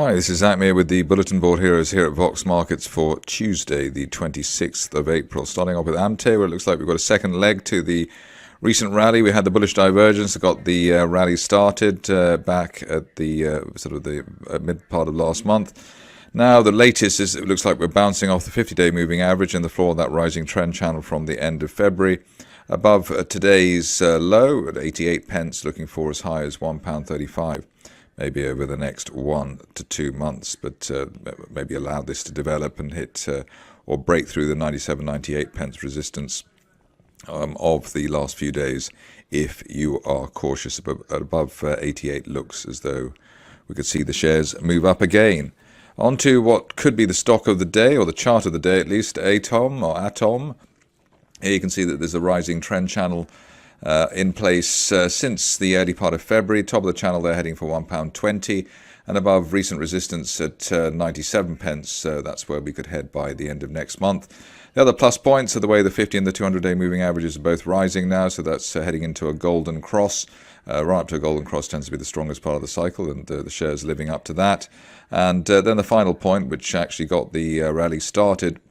Hi, this is Zak Mir with the Bulletin Board Heroes here at Vox Markets for Tuesday, the 26th of April. Starting off with Amte, where it looks like we've got a second leg to the recent rally. We had the bullish divergence that got the rally started back at the mid part of last month. Now the latest is it looks like we're bouncing off the 50-day moving average and the floor of that rising trend channel from the end of February. Above today's low at 88 pence, looking for as high as £1.35. Maybe over the next 1 to 2 months, but maybe allow this to develop and hit or break through the 97-98 pence resistance of the last few days. If you are cautious, above 88 looks as though we could see the shares move up again. On to what could be the stock of the day, or the chart of the day at least, Atome. Here you can see that there's a rising trend channel in place since the early part of February. Top of the channel there heading for £1.20 and above recent resistance at 97 pence. That's where we could head by the end of next month. The other plus points are the way the 50 and the 200-day moving averages are both rising now, so that's heading into a golden cross. Right up to a golden cross tends to be the strongest part of the cycle, and the shares living up to that. And then the final point, which actually got the rally started,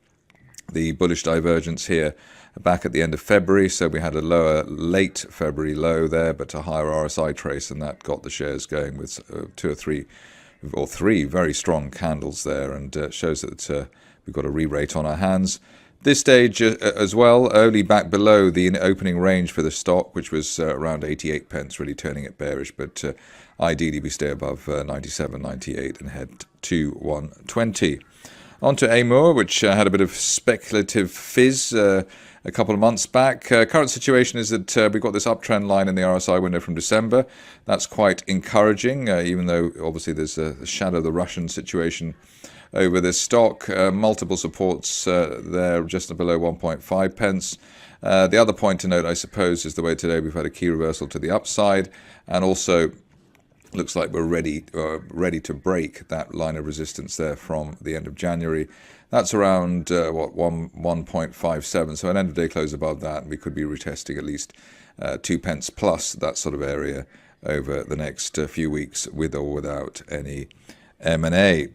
the bullish divergence here back at the end of February. So we had a lower late February low there, but a higher RSI trace, and that got the shares going with three very strong candles there, and shows that we've got a re-rate on our hands. This stage as well, only back below the opening range for the stock, which was around 88 pence, really turning it bearish, but ideally we stay above 97, 98 and head to 120. On to Amur, which had a bit of speculative fizz a couple of months back. Current situation is that we've got this uptrend line in the RSI window from December. That's quite encouraging, even though obviously there's a shadow of the Russian situation over this stock. Multiple supports there just below 1.5 pence. The other point to note, I suppose, is the way today we've had a key reversal to the upside, and also looks like we're ready to break that line of resistance there from the end of January. That's around 1.57. So an end of day close above that, and we could be retesting at least 2 pence plus that sort of area over the next few weeks, with or without any M&A.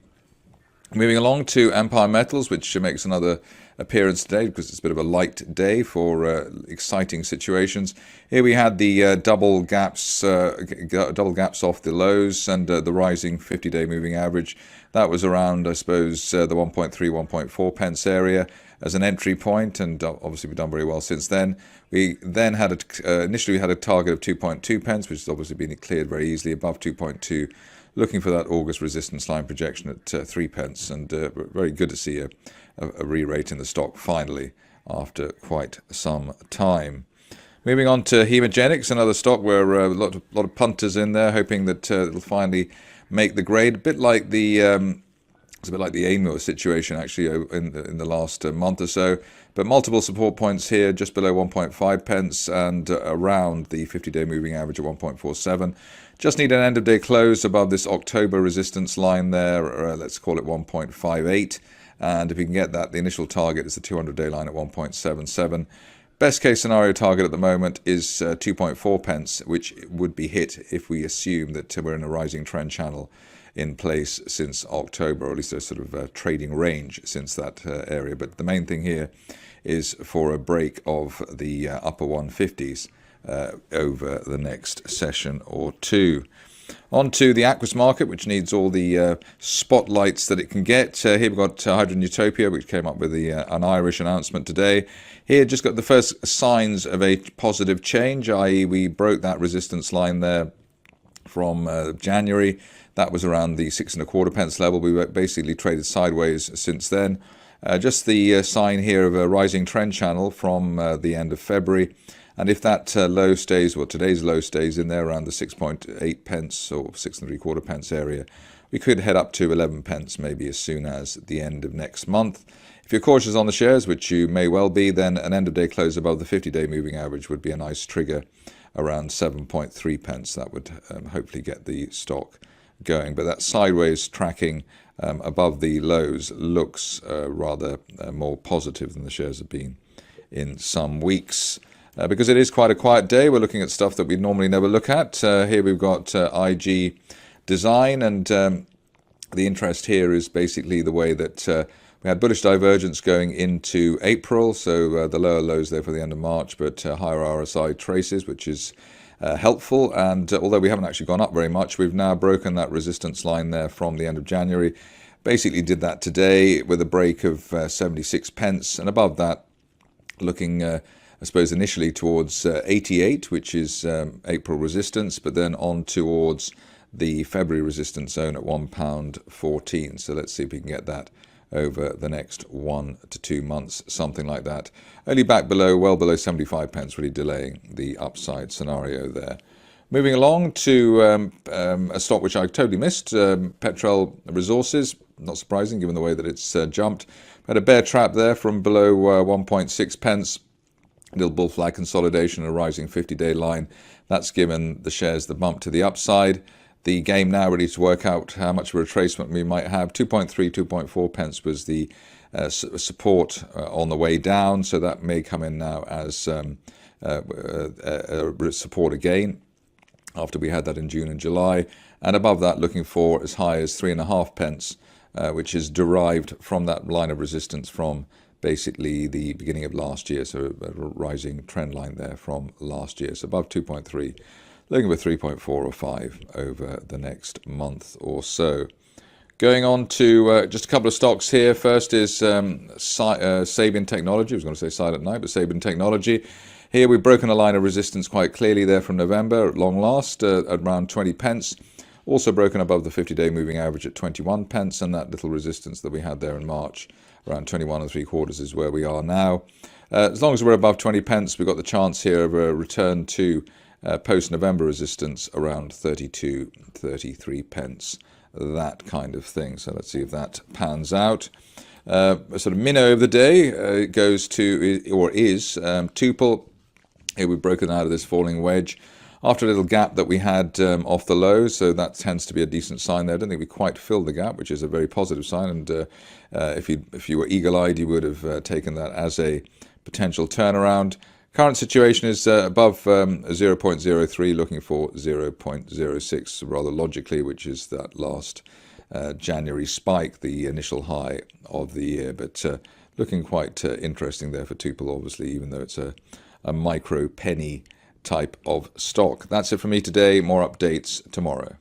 Moving along to Empire Metals, which makes another appearance today because it's a bit of a light day for exciting situations. Here we had the double gaps off the lows, and the rising 50-day moving average. That was around, I suppose, the 1.3, 1.4 pence area as an entry point, and obviously we've done very well since then. We then had initially we had a target of 2.2 pence, which has obviously been cleared very easily above 2.2. Looking for that August resistance line projection at 3 pence, and very good to see a re-rate in the stock finally after quite some time. Moving on to Hemogenics, another stock where a lot of punters in there, hoping that it'll finally make the grade. It's a bit like the Amur situation actually in the last month or so. But multiple support points here, just below 1.5 pence and around the 50-day moving average of 1.47. Just need an end-of-day close above this October resistance line there, let's call it 1.58. And if we can get that, the initial target is the 200-day line at 1.77. Best case scenario target at the moment is 2.4 pence, which would be hit if we assume that we're in a rising trend channel in place since October, or at least a sort of trading range since that area. But the main thing here is for a break of the upper 150s over the next session or two. On to the Aquis market, which needs all the spotlights that it can get. Here we've got Hydrogen Utopia, which came up with an Irish announcement today. Here just got the first signs of a positive change, i.e. we broke that resistance line there from January. That was around the 6.25 pence level. We basically traded sideways since then. Just the sign here of a rising trend channel from the end of February. And if that low stays, well, today's low stays in there around the 6.8 pence or 6.75 pence area, we could head up to 11 pence maybe as soon as the end of next month. If you're cautious on the shares, which you may well be, then an end of day close above the 50-day moving average would be a nice trigger around 7.3 pence. That would hopefully get the stock going. But that sideways tracking above the lows looks rather more positive than the shares have been in some weeks. Because it is quite a quiet day, we're looking at stuff that we normally never look at. Here we've got IG Design, and the interest here is basically the way that we had bullish divergence going into April, so the lower lows there for the end of March, but higher RSI traces, which is helpful. And although we haven't actually gone up very much, we've now broken that resistance line there from the end of January. Basically did that today with a break of 76 pence, and above that, looking, I suppose, initially towards 88, which is April resistance, but then on towards the February resistance zone at £1.14. So let's see if we can get that over the next 1 to 2 months, something like that. Only back below, well below 75 pence, really delaying the upside scenario there. Moving along to a stock which I totally missed, Petrel Resources. Not surprising given the way that it's jumped. Had a bear trap there from below 1.6 pence. Little bull flag consolidation, a rising 50-day line. That's given the shares the bump to the upside. The game now ready to work out how much of a retracement we might have. 2.3, 2.4 pence was the support on the way down, so that may come in now as support again after we had that in June and July. And above that, looking for as high as 3.5 pence, which is derived from that line of resistance from basically the beginning of last year, so a rising trend line there from last year. So above 2.3. Looking for 3.4 or 5 over the next month or so. Going on to just a couple of stocks here. First is Sabien Technology. I was going to say Silent Night, but Sabien Technology. Here we've broken a line of resistance quite clearly there from November at long last at around 20 pence. Also broken above the 50-day moving average at 21 pence, and that little resistance that we had there in March around 21 3/4 is where we are now. As long as we're above 20 pence, we've got the chance here of a return to post-November resistance around 32, 33 pence, that kind of thing. So let's see if that pans out. A sort of minnow of the day goes to, or is, Toople. Here we've broken out of this falling wedge after a little gap that we had off the low, so that tends to be a decent sign there. I don't think we quite filled the gap, which is a very positive sign, and if you were eagle-eyed, you would have taken that as a potential turnaround. Current situation is above 0.03, looking for 0.06, rather logically, which is that last January spike, the initial high of the year. But looking quite interesting there for Toople, obviously, even though it's a micro penny type of stock. That's it for me today. More updates tomorrow.